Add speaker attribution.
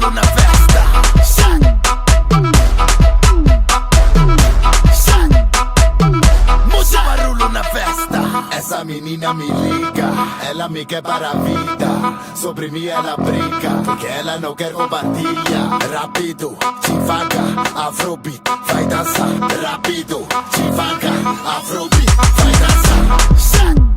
Speaker 1: barulho na festa. Muito barulho na festa.
Speaker 2: Essa menina me liga, ela me quer para a vida. Sobre mim ela brinca, porque ela não quer compartilha. Rápido, devagar, afrobeat, vai dançar. Rápido, devagar, afrobeat, vai dançar.